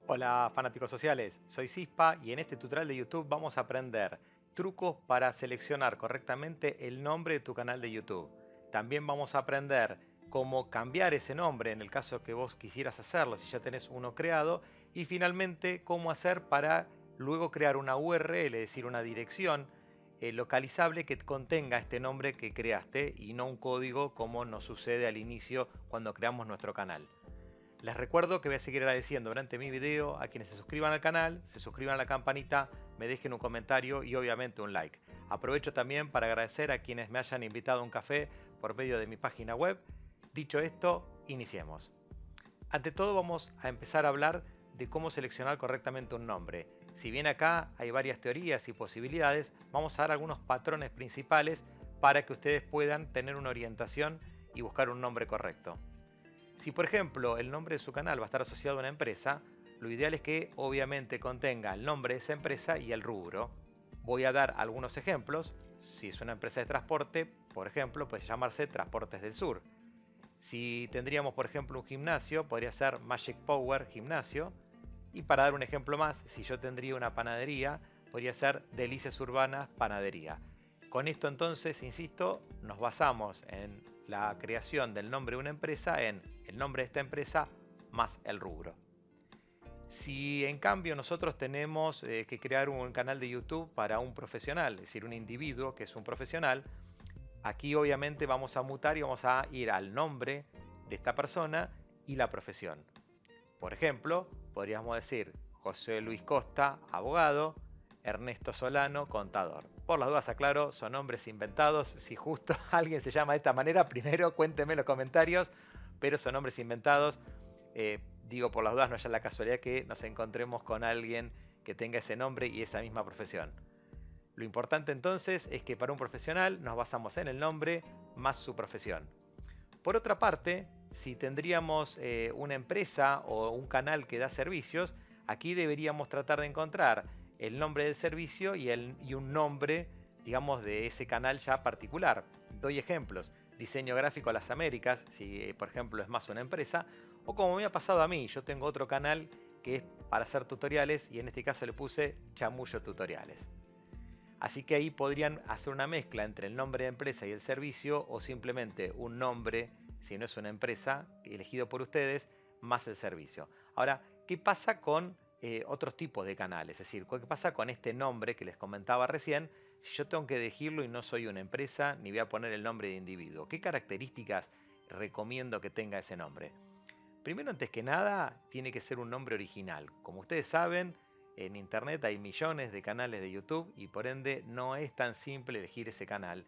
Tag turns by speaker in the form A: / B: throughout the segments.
A: Hola fanáticos sociales, soy Cispa y en este tutorial de YouTube vamos a aprender trucos para seleccionar correctamente el nombre de tu canal de YouTube. También vamos a aprender cómo cambiar ese nombre en el caso que vos quisieras hacerlo si ya tenés uno creado y finalmente cómo hacer para luego crear una URL, es decir, una dirección localizable que contenga este nombre que creaste y no un código como nos sucede al inicio cuando creamos nuestro canal. Les recuerdo que voy a seguir agradeciendo durante mi video a quienes se suscriban al canal, se suscriban a la campanita, me dejen un comentario y obviamente un like. Aprovecho también para agradecer a quienes me hayan invitado a un café por medio de mi página web. Dicho esto, iniciemos. Ante todo vamos a empezar a hablar de cómo seleccionar correctamente un nombre. Si bien acá hay varias teorías y posibilidades, vamos a dar algunos patrones principales para que ustedes puedan tener una orientación y buscar un nombre correcto. Si por ejemplo el nombre de su canal va a estar asociado a una empresa, lo ideal es que obviamente contenga el nombre de esa empresa y el rubro. Voy a dar algunos ejemplos. Si es una empresa de transporte, por ejemplo, puede llamarse Transportes del Sur. Si tendríamos por ejemplo un gimnasio, podría ser Magic Power Gimnasio. Y para dar un ejemplo más, si yo tendría una panadería, podría ser Delicias Urbanas Panadería. Con esto entonces, insisto, nos basamos en la creación del nombre de una empresa en el nombre de esta empresa más el rubro. Si en cambio nosotros tenemos que crear un canal de YouTube para un profesional, es decir, un individuo que es un profesional, aquí obviamente vamos a mutar y vamos a ir al nombre de esta persona y la profesión. Por ejemplo, podríamos decir José Luis Costa, abogado, Ernesto Solano, contador. Por las dudas aclaro, son nombres inventados. Si justo alguien se llama de esta manera, primero cuéntenme en los comentarios, pero son nombres inventados. Digo por las dudas, no haya la casualidad que nos encontremos con alguien que tenga ese nombre y esa misma profesión. Lo importante entonces es que para un profesional nos basamos en el nombre más su profesión. Por otra parte, si tendríamos una empresa o un canal que da servicios, aquí deberíamos tratar de encontrar el nombre del servicio y un nombre, digamos, de ese canal ya particular. Doy ejemplos. Diseño gráfico a las Américas, si por ejemplo es más una empresa, o como me ha pasado a mí, yo tengo otro canal que es para hacer tutoriales y en este caso le puse Chamullo Tutoriales. Así que ahí podrían hacer una mezcla entre el nombre de empresa y el servicio o simplemente un nombre, si no es una empresa, elegido por ustedes, más el servicio. Ahora, ¿qué pasa con otros tipos de canales? Es decir, ¿qué pasa con este nombre que les comentaba recién? Si yo tengo que elegirlo y no soy una empresa, ni voy a poner el nombre de individuo, ¿qué características recomiendo que tenga ese nombre? Primero, antes que nada, tiene que ser un nombre original. Como ustedes saben, en Internet hay millones de canales de YouTube y por ende no es tan simple elegir ese canal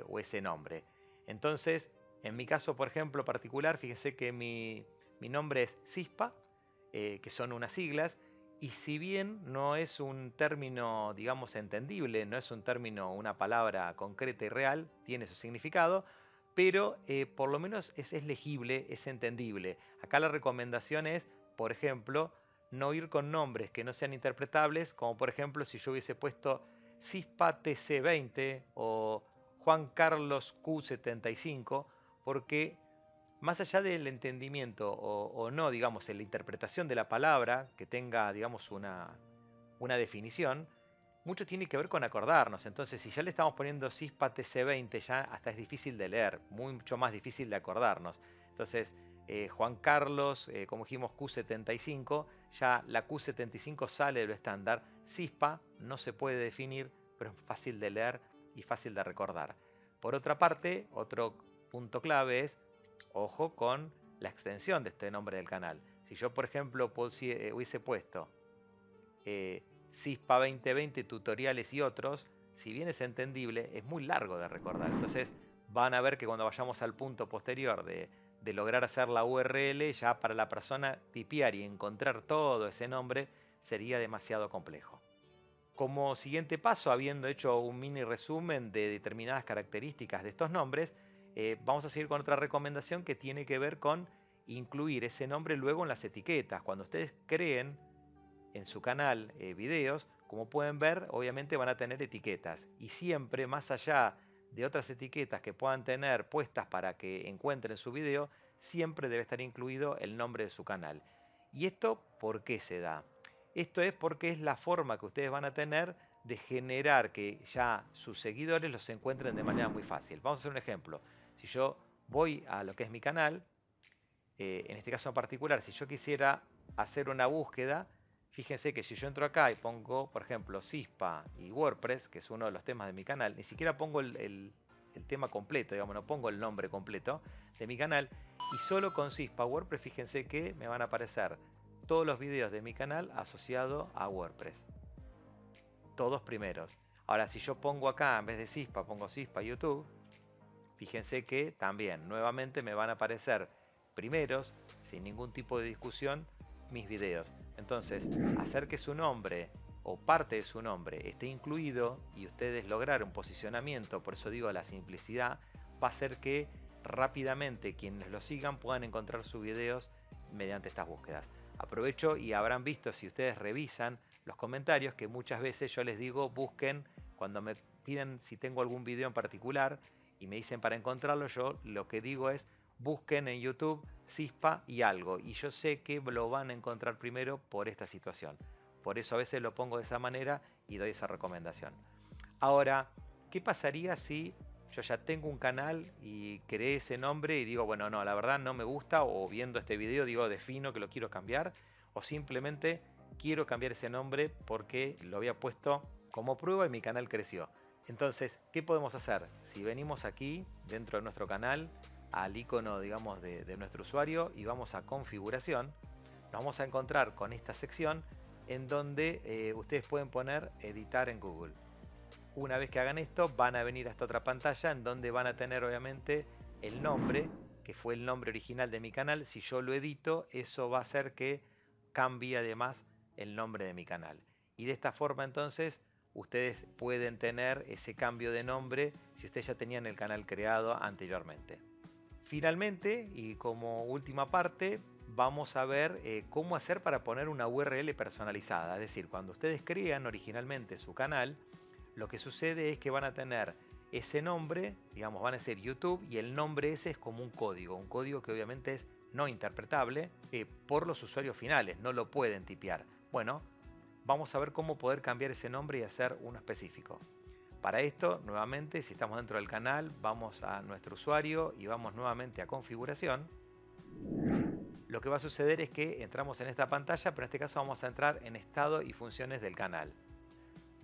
A: o ese nombre. Entonces, en mi caso, por ejemplo, particular, fíjense que mi nombre es Cispa, que son unas siglas, y si bien no es un término, digamos, entendible, no es un término, una palabra concreta y real, tiene su significado, pero por lo menos es legible, es entendible. Acá la recomendación es, por ejemplo, no ir con nombres que no sean interpretables, como por ejemplo si yo hubiese puesto Cispa TC20 o Juan Carlos Q75, porque más allá del entendimiento o no, digamos, en la interpretación de la palabra, que tenga, digamos, una definición, mucho tiene que ver con acordarnos. Entonces, si ya le estamos poniendo CISPA TC20, ya hasta es difícil de leer, mucho más difícil de acordarnos. Entonces, Juan Carlos, como dijimos, Q75, ya la Q75 sale de lo estándar. CISPA no se puede definir, pero es fácil de leer y fácil de recordar. Por otra parte, otro punto clave es, ojo con la extensión de este nombre del canal. Si yo, por ejemplo, hubiese puesto CISPA 2020, tutoriales y otros, si bien es entendible, es muy largo de recordar. Entonces van a ver que cuando vayamos al punto posterior de lograr hacer la URL, ya para la persona tipear y encontrar todo ese nombre sería demasiado complejo. Como siguiente paso, habiendo hecho un mini resumen de determinadas características de estos nombres, vamos a seguir con otra recomendación que tiene que ver con incluir ese nombre luego en las etiquetas. Cuando ustedes creen en su canal videos, como pueden ver, obviamente van a tener etiquetas. Y siempre, más allá de otras etiquetas que puedan tener puestas para que encuentren su video, siempre debe estar incluido el nombre de su canal. ¿Y esto por qué se da? Esto es porque es la forma que ustedes van a tener de generar que ya sus seguidores los encuentren de manera muy fácil. Vamos a hacer un ejemplo. Si yo voy a lo que es mi canal, en este caso en particular, si yo quisiera hacer una búsqueda, fíjense que si yo entro acá y pongo, por ejemplo, Cispa y WordPress, que es uno de los temas de mi canal, ni siquiera pongo el tema completo, digamos, no pongo el nombre completo de mi canal, y solo con Cispa WordPress, fíjense que me van a aparecer todos los videos de mi canal asociados a WordPress. Todos primeros. Ahora, si yo pongo acá, en vez de Cispa, pongo Cispa YouTube, fíjense que también nuevamente me van a aparecer primeros, sin ningún tipo de discusión, mis videos. Entonces, hacer que su nombre o parte de su nombre esté incluido y ustedes lograr un posicionamiento, por eso digo la simplicidad, va a hacer que rápidamente quienes lo sigan puedan encontrar sus videos mediante estas búsquedas. Aprovecho y habrán visto, si ustedes revisan los comentarios, que muchas veces yo les digo busquen, cuando me piden si tengo algún video en particular y me dicen para encontrarlo, yo lo que digo es busquen en YouTube Cispa y algo, y yo sé que lo van a encontrar primero por esta situación. Por eso a veces lo pongo de esa manera y doy esa recomendación. Ahora, ¿qué pasaría si yo ya tengo un canal y creé ese nombre y digo, bueno, no, la verdad no me gusta, o viendo este video digo, defino que lo quiero cambiar, o simplemente quiero cambiar ese nombre porque lo había puesto como prueba y mi canal creció? Entonces, ¿qué podemos hacer? Si venimos aquí, dentro de nuestro canal, al icono, digamos, de nuestro usuario y vamos a configuración, nos vamos a encontrar con esta sección en donde ustedes pueden poner editar en Google. Una vez que hagan esto, van a venir a esta otra pantalla en donde van a tener obviamente el nombre, que fue el nombre original de mi canal. Si yo lo edito, eso va a hacer que cambie además el nombre de mi canal. Y de esta forma entonces ustedes pueden tener ese cambio de nombre si ustedes ya tenían el canal creado anteriormente. Finalmente, y como última parte, vamos a ver cómo hacer para poner una URL personalizada. Es decir, cuando ustedes crean originalmente su canal, lo que sucede es que van a tener ese nombre, digamos, van a ser YouTube, y el nombre ese es como un código que obviamente es no interpretable por los usuarios finales, no lo pueden tipear. Bueno, vamos a ver cómo poder cambiar ese nombre y hacer uno específico. Para esto, nuevamente, si estamos dentro del canal, vamos a nuestro usuario y vamos nuevamente a configuración. Lo que va a suceder es que entramos en esta pantalla, pero en este caso vamos a entrar en estado y funciones del canal.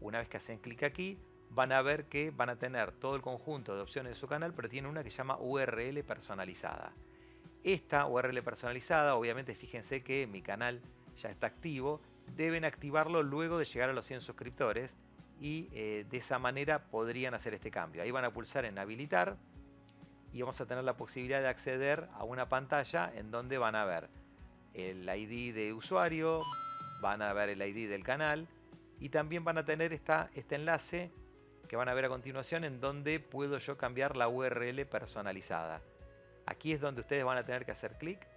A: Una vez que hacen clic aquí, van a ver que van a tener todo el conjunto de opciones de su canal, pero tiene una que se llama URL personalizada. Esta URL personalizada, obviamente fíjense que mi canal ya está activo, deben activarlo luego de llegar a los 100 suscriptores y de esa manera podrían hacer este cambio. Ahí van a pulsar en habilitar y vamos a tener la posibilidad de acceder a una pantalla en donde van a ver el ID de usuario, van a ver el ID del canal y también van a tener este enlace que van a ver a continuación en donde puedo yo cambiar la URL personalizada. Aquí es donde ustedes van a tener que hacer clic.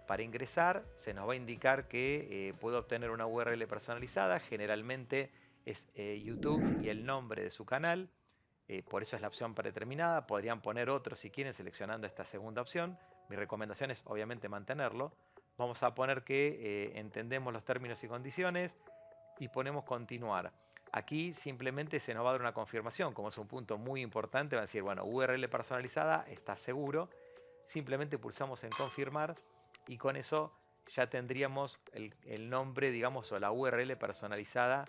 A: Para ingresar se nos va a indicar que puedo obtener una URL personalizada, generalmente es YouTube y el nombre de su canal, por eso es la opción predeterminada. Podrían poner otro si quieren seleccionando esta segunda opción. Mi recomendación es obviamente mantenerlo. Vamos a poner que entendemos los términos y condiciones y ponemos continuar. Aquí simplemente se nos va a dar una confirmación, como es un punto muy importante, va a decir, bueno, URL personalizada, está seguro. Simplemente pulsamos en confirmar y con eso ya tendríamos el nombre, digamos, o la URL personalizada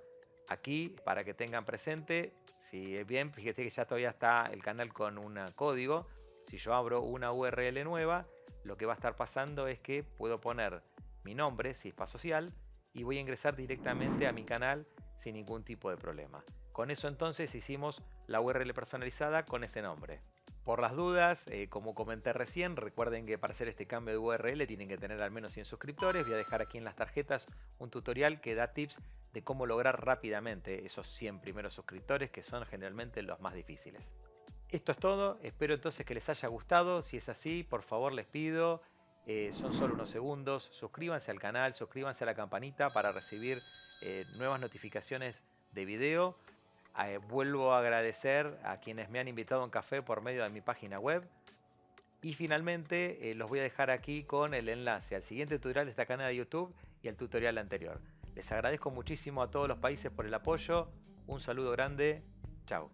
A: aquí para que tengan presente. Si es bien, fíjate que ya todavía está el canal con un código. Si yo abro una URL nueva, lo que va a estar pasando es que puedo poner mi nombre, Cispa Social, y voy a ingresar directamente a mi canal sin ningún tipo de problema. Con eso entonces hicimos la URL personalizada con ese nombre. Por las dudas, como comenté recién, recuerden que para hacer este cambio de URL tienen que tener al menos 100 suscriptores. Voy a dejar aquí en las tarjetas un tutorial que da tips de cómo lograr rápidamente esos 100 primeros suscriptores, que son generalmente los más difíciles. Esto es todo, espero entonces que les haya gustado. Si es así, por favor les pido, son solo unos segundos, suscríbanse al canal, suscríbanse a la campanita para recibir nuevas notificaciones de video. Vuelvo a agradecer a quienes me han invitado a un café por medio de mi página web. Y finalmente los voy a dejar aquí con el enlace al siguiente tutorial de esta canal de YouTube y al tutorial anterior. Les agradezco muchísimo a todos los países por el apoyo. Un saludo grande. Chao.